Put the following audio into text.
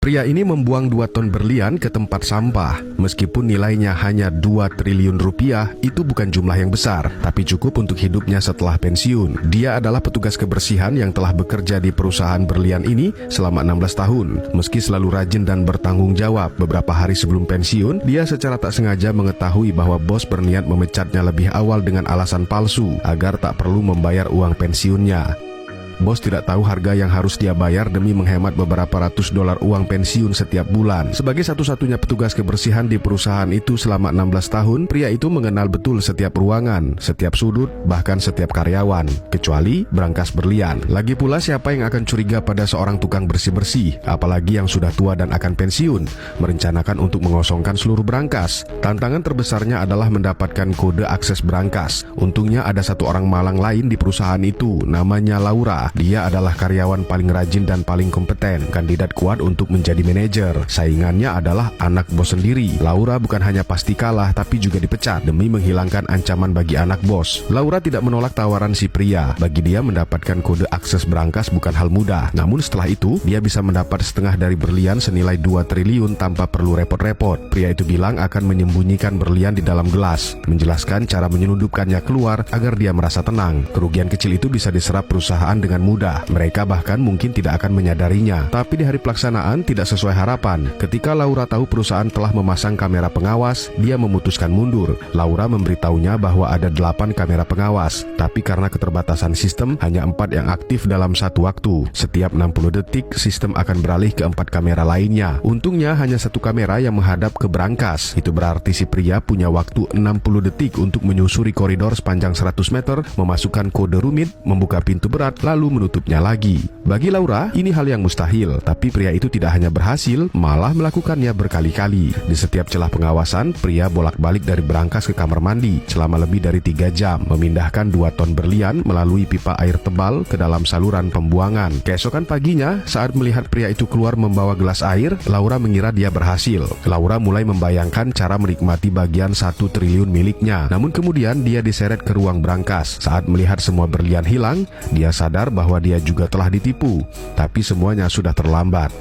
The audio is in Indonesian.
Pria ini membuang 2 ton berlian ke tempat sampah. Meskipun nilainya hanya 2 triliun rupiah, itu bukan jumlah yang besar, tapi cukup untuk hidupnya setelah pensiun. Dia adalah petugas kebersihan yang telah bekerja di perusahaan berlian ini selama 16 tahun. Meski selalu rajin dan bertanggung jawab, beberapa hari sebelum pensiun, dia secara tak sengaja mengetahui bahwa bos berniat memecatnya lebih awal dengan alasan palsu agar tak perlu membayar uang pensiunnya. Bos tidak tahu harga yang harus dia bayar demi menghemat beberapa ratus dolar uang pensiun setiap bulan. Sebagai satu-satunya petugas kebersihan di perusahaan itu selama 16 tahun, pria itu mengenal betul setiap ruangan, setiap sudut, bahkan setiap karyawan, kecuali brankas berlian. Lagi pula siapa yang akan curiga pada seorang tukang bersih-bersih, apalagi yang sudah tua dan akan pensiun, merencanakan untuk mengosongkan seluruh brankas. Tantangan terbesarnya adalah mendapatkan kode akses brankas. Untungnya ada satu orang malang lain di perusahaan itu, namanya Laura. Dia adalah karyawan paling rajin dan paling kompeten, kandidat kuat untuk menjadi manajer. Saingannya adalah anak bos sendiri. Laura bukan hanya pasti kalah, tapi juga dipecat demi menghilangkan ancaman bagi anak bos. Laura tidak menolak tawaran si pria. Bagi dia mendapatkan kode akses brankas bukan hal mudah. Namun setelah itu, dia bisa mendapat setengah dari berlian senilai 2 triliun tanpa perlu repot-repot. Pria itu bilang akan menyembunyikan berlian di dalam gelas, menjelaskan cara menyelundupkannya keluar agar dia merasa tenang. Kerugian kecil itu bisa diserap perusahaan dengan mudah. Mereka bahkan mungkin tidak akan menyadarinya. Tapi di hari pelaksanaan tidak sesuai harapan. Ketika Laura tahu perusahaan telah memasang kamera pengawas, dia memutuskan mundur. Laura memberitahunya bahwa ada 8 kamera pengawas, tapi karena keterbatasan sistem, hanya 4 yang aktif dalam satu waktu. Setiap 60 detik, sistem akan beralih ke 4 kamera lainnya. Untungnya hanya 1 kamera yang menghadap ke brankas. Itu berarti si pria punya waktu 60 detik untuk menyusuri koridor sepanjang 100 meter, memasukkan kode rumit, membuka pintu berat, lalu menutupnya lagi. Bagi Laura, ini hal yang mustahil, tapi pria itu tidak hanya berhasil, malah melakukannya berkali-kali. Di setiap celah pengawasan, pria bolak-balik dari brankas ke kamar mandi selama lebih dari 3 jam, memindahkan 2 ton berlian melalui pipa air tebal ke dalam saluran pembuangan. Keesokan paginya, saat melihat pria itu keluar membawa gelas air, Laura mengira dia berhasil. Laura mulai membayangkan cara menikmati bagian 1 triliun miliknya. Namun kemudian dia diseret ke ruang brankas. Saat melihat semua berlian hilang, dia sadar bahwa dia juga telah ditipu, tapi semuanya sudah terlambat.